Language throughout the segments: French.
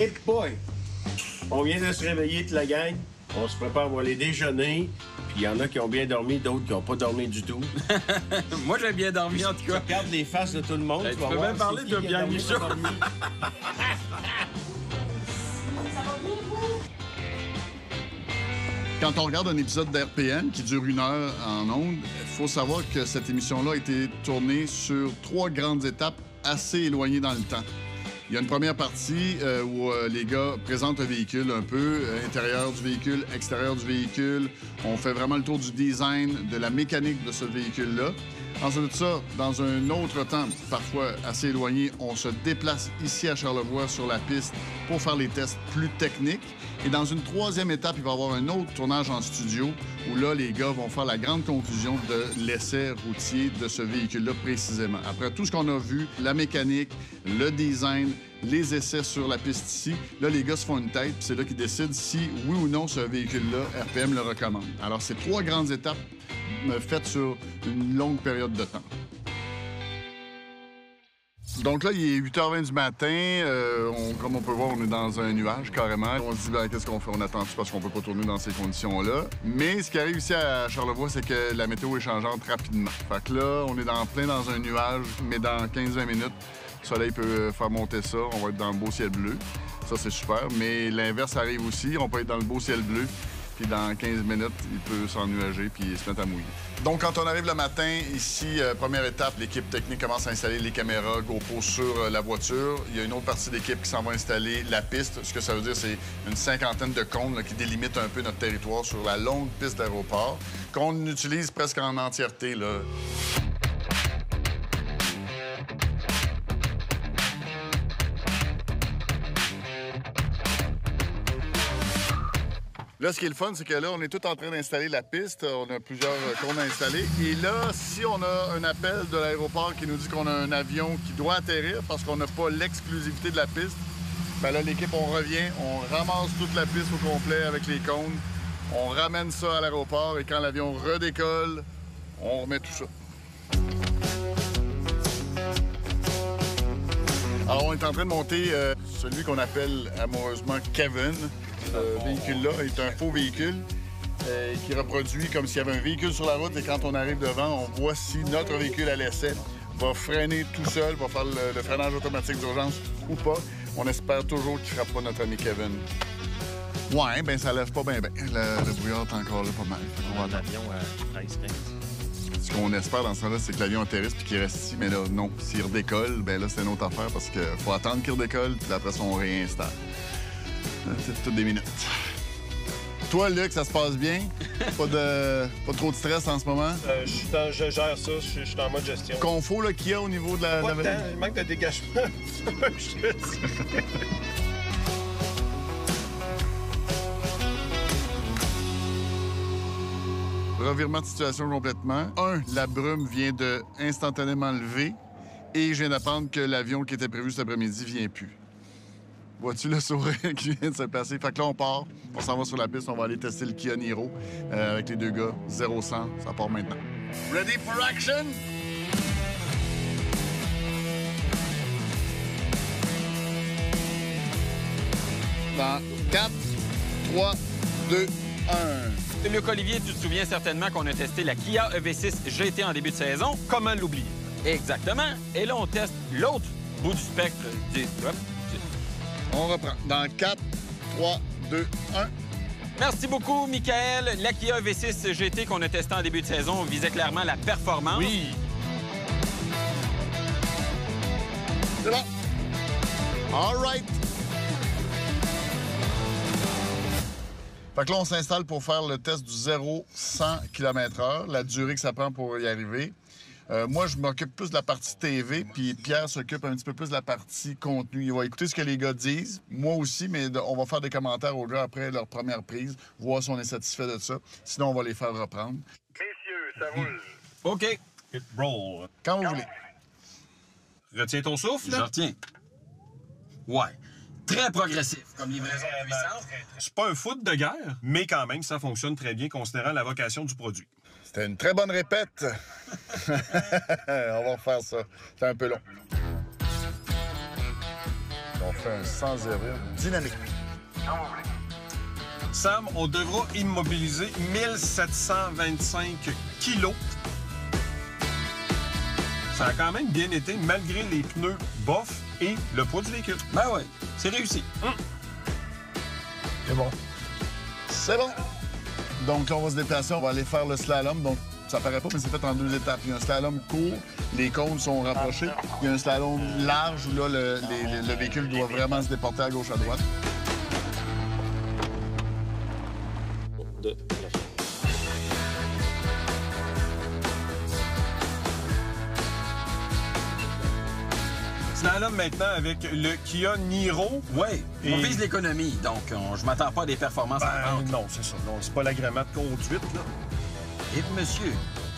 Hip boy! On vient de se réveiller de la gang. On se prépare pour aller déjeuner. Puis il y en a qui ont bien dormi, d'autres qui n'ont pas dormi du tout. Moi, j'ai bien dormi, en tout cas. Regarde les faces de tout le monde. Tu peux même parler de bien Michaud. Quand on regarde un épisode d'RPM qui dure 1 heure en ondes, il faut savoir que cette émission-là a été tournée sur 3 grandes étapes assez éloignées dans le temps. Il y a une première partie où les gars présentent un véhicule un peu, intérieur du véhicule, extérieur du véhicule. On fait vraiment le tour du design, de la mécanique de ce véhicule-là. Ensuite de ça, dans un autre temps, parfois assez éloigné, on se déplace ici à Charlevoix sur la piste pour faire les tests plus techniques. Et dans une 3e étape, il va y avoir un autre tournage en studio où là, les gars vont faire la grande conclusion de l'essai routier de ce véhicule-là précisément. Après tout ce qu'on a vu, la mécanique, le design, les essais sur la piste ici, là, les gars se font une tête, puis c'est là qu'ils décident si, oui ou non, ce véhicule-là, RPM le recommande. Alors, c'est 3 grandes étapes faites sur une longue période de temps. Donc là, il est 8h20 du matin. Comme on peut voir, on est dans un nuage carrément. On se dit, ben, qu'est-ce qu'on fait? On attend parce qu'on peut pas tourner dans ces conditions-là. Mais ce qui arrive ici à Charlevoix, c'est que la météo est changeante rapidement. Fait que là, on est plein dans un nuage, mais dans 15-20 minutes, le soleil peut faire monter ça. On va être dans le beau ciel bleu. Ça, c'est super. Mais l'inverse arrive aussi. On peut être dans le beau ciel bleu. Puis dans 15 minutes, il peut s'ennuager puis se mettre à mouiller. Donc, quand on arrive le matin, ici, première étape, l'équipe technique commence à installer les caméras GoPro sur la voiture. Il y a une autre partie de l'équipe qui s'en va installer la piste. Ce que ça veut dire, c'est une 50aine de cônes là, qui délimitent un peu notre territoire sur la longue piste d'aéroport, qu'on utilise presque en entièreté, là. Là, ce qui est le fun, c'est que là, on est tout en train d'installer la piste. On a plusieurs cônes à installer. Et là, si on a un appel de l'aéroport qui nous dit qu'on a un avion qui doit atterrir parce qu'on n'a pas l'exclusivité de la piste, bien là, l'équipe, on revient, on ramasse toute la piste au complet avec les cônes, on ramène ça à l'aéroport et quand l'avion redécolle, on remet tout ça. Alors, on est en train de monter celui qu'on appelle amoureusement Kevin. Ce véhicule-là est un faux véhicule qui reproduit comme s'il y avait un véhicule sur la route et quand on arrive devant, on voit si notre véhicule à l'essai va freiner tout seul, va faire le freinage automatique d'urgence ou pas. On espère toujours qu'il ne frappe pas notre ami Kevin. Ouais, bien, ça lève pas bien. Le brouillard est encore là pas mal. On va en avion à 13-15. Ce qu'on espère dans ce temps-là, c'est que l'avion atterrisse puis qu'il reste ici. Mais là, non. S'il redécolle, bien là, c'est une autre affaire parce qu'il faut attendre qu'il redécolle puis après ça, on réinstalle. C'est toutes des minutes. Toi, Luc, ça se passe bien? Pas trop de stress en ce moment? Je gère ça, je suis en mode gestion. Confo qu'il y a au niveau de la... Pas de temps, il manque de dégagement. Je te dis. Revirement de situation complètement. La brume vient de instantanément lever et je viens d'apprendre que l'avion qui était prévu cet après-midi vient plus. Vois-tu le sourire qui vient de se passer? Fait que là, on part, on s'en va sur la piste, on va aller tester le Kia Niro avec les 2 gars. 0-100, ça part maintenant. Ready for action? Dans 4, 3, 2, 1. Luc-Olivier, tu te souviens certainement qu'on a testé la Kia EV6 GT en début de saison. Comment l'oublier? Exactement. Et là, on teste l'autre bout du spectre. On reprend. Dans 4, 3, 2, 1. Merci beaucoup, Michael. La Kia EV6 GT qu'on a testé en début de saison visait clairement la performance. Oui. C'est bon. All right. Fait que là, on s'installe pour faire le test du 0-100 km/h, la durée que ça prend pour y arriver. Moi, je m'occupe plus de la partie TV, puis Pierre s'occupe un petit peu plus de la partie contenu. Il va écouter ce que les gars disent, moi aussi, mais on va faire des commentaires aux gars après leur première prise, voir si on est satisfait de ça. Sinon, on va les faire reprendre. Messieurs, ça roule. OK. Hit roll. Quand vous voulez. Retiens ton souffle. Je retiens. Ouais. Très progressif comme livraison de puissance. C'est pas un foot de guerre, mais quand même, ça fonctionne très bien considérant la vocation du produit. C'était une très bonne répète. On va refaire ça. C'est un peu long. On fait un 100-0 dynamique. Sam, on devra immobiliser 1725 kilos. Ça a quand même bien été, malgré les pneus bofs et le poids du véhicule. Ben ouais, c'est réussi. C'est bon. C'est bon. Donc là, on va se déplacer, on va aller faire le slalom. Donc, ça paraît pas, mais c'est fait en 2 étapes. Il y a un slalom court, les cônes sont rapprochés. Il y a un slalom large où là, le véhicule doit vraiment se déporter à gauche, à droite. Slalom maintenant avec le Kia Niro. Ouais, on Et- vise l'économie, donc je m'attends pas à des performances en Non, c'est ça. Non, c'est pas l'agrément de conduite, là. Et monsieur,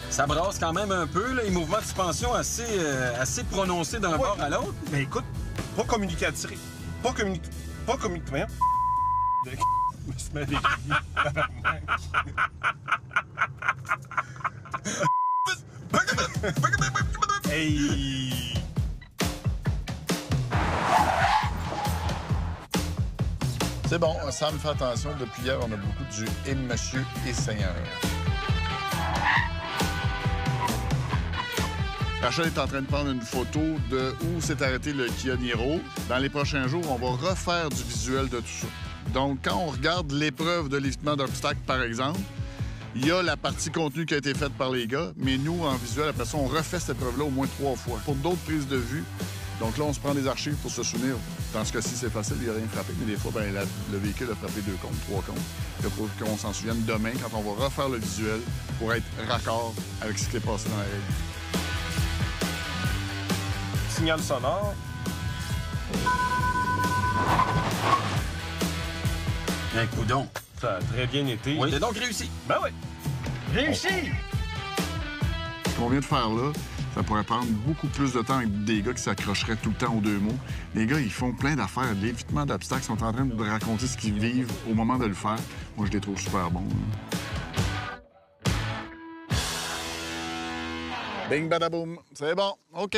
ça brasse quand même un peu, là, les mouvements de suspension assez prononcés d'un bord à l'autre. Mais écoute, pas communicatif. Pas communicatif. Je me suis mis avec lui. Hey! C'est bon, Sam fait attention. Depuis hier, on a beaucoup du « et monsieur et seigneur ». Rachel est en train de prendre une photo de où s'est arrêté le Kia Niro. Dans les prochains jours, on va refaire du visuel de tout ça. Donc, quand on regarde l'épreuve de l'évitement d'obstacles, par exemple, il y a la partie contenu qui a été faite par les gars, mais nous, en visuel, après ça, on refait cette épreuve-là au moins 3 fois. Pour d'autres prises de vue, donc là, on se prend des archives pour se souvenir. Dans ce cas-ci, c'est facile, il n'y a rien frappé, mais des fois, ben, le véhicule a frappé 2 cônes, 3 cônes. Il faut qu'on s'en souvienne demain, quand on va refaire le visuel, pour être raccord avec ce qui est passé dans la règle. Signal sonore. Un coudon. Ça a très bien été. Oui, c'est donc réussi. Ben oui. Réussi! Ce qu'on vient de faire là, ça pourrait prendre beaucoup plus de temps avec des gars qui s'accrocheraient tout le temps aux 2 mots. Les gars, ils font plein d'affaires. L'évitement d'obstacles, sont en train de raconter ce qu'ils vivent au moment de le faire. Moi, je les trouve super bons. Bing, badaboum. C'est bon. OK.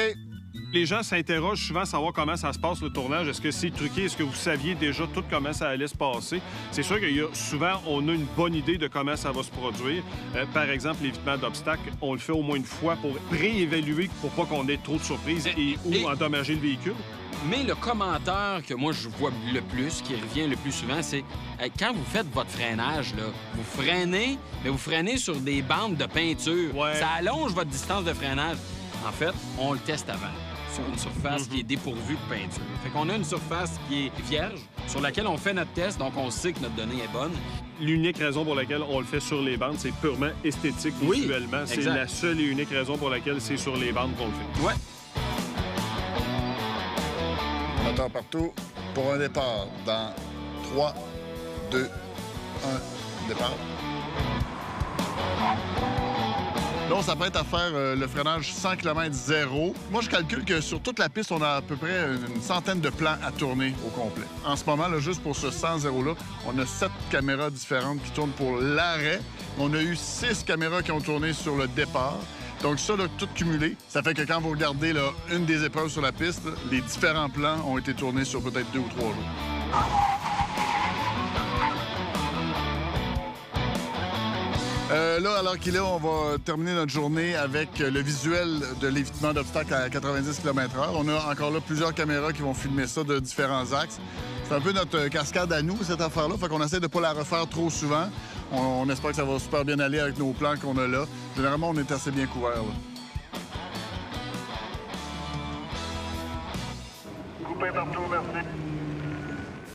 Les gens s'interrogent souvent à savoir comment ça se passe le tournage. Est-ce que c'est truqué? Est-ce que vous saviez déjà tout comment ça allait se passer? C'est sûr qu'il y a souvent, on a une bonne idée de comment ça va se produire. Par exemple, l'évitement d'obstacles, on le fait au moins une fois pour réévaluer pour pas qu'on ait trop de surprises ou endommager le véhicule. Mais le commentaire que moi je vois le plus, qui revient le plus souvent, c'est quand vous faites votre freinage, là, vous freinez, mais vous freinez sur des bandes de peinture. Ouais. Ça allonge votre distance de freinage. En fait, on le teste avant sur une surface qui est dépourvue de peinture. Fait qu'on a une surface qui est vierge, sur laquelle on fait notre test, donc on sait que notre donnée est bonne. L'unique raison pour laquelle on le fait sur les bandes, c'est purement esthétique Oui, visuellement. C'est exact. la seule et unique raison pour laquelle c'est sur les bandes qu'on le fait. Ouais. Moteur partout pour un départ dans 3, 2, 1, départ. Là, on s'apprête à faire le freinage 100 km 0. Moi, je calcule que sur toute la piste, on a à peu près une centaine de plans à tourner au complet. En ce moment, là, juste pour ce 100-0-là, on a 7 caméras différentes qui tournent pour l'arrêt. On a eu 6 caméras qui ont tourné sur le départ. Donc ça, là, tout cumulé, ça fait que quand vous regardez là, une des épreuves sur la piste, les différents plans ont été tournés sur peut-être 2 ou 3 jours. Là, alors qu'il est, on va terminer notre journée avec le visuel de l'évitement d'obstacles à 90 km/h. On a encore là plusieurs caméras qui vont filmer ça de différents axes. C'est un peu notre cascade à nous, cette affaire-là. Fait qu'on essaie de ne pas la refaire trop souvent. On espère que ça va super bien aller avec nos plans qu'on a là. Généralement, on est assez bien couverts, là. Coupé partout, merci.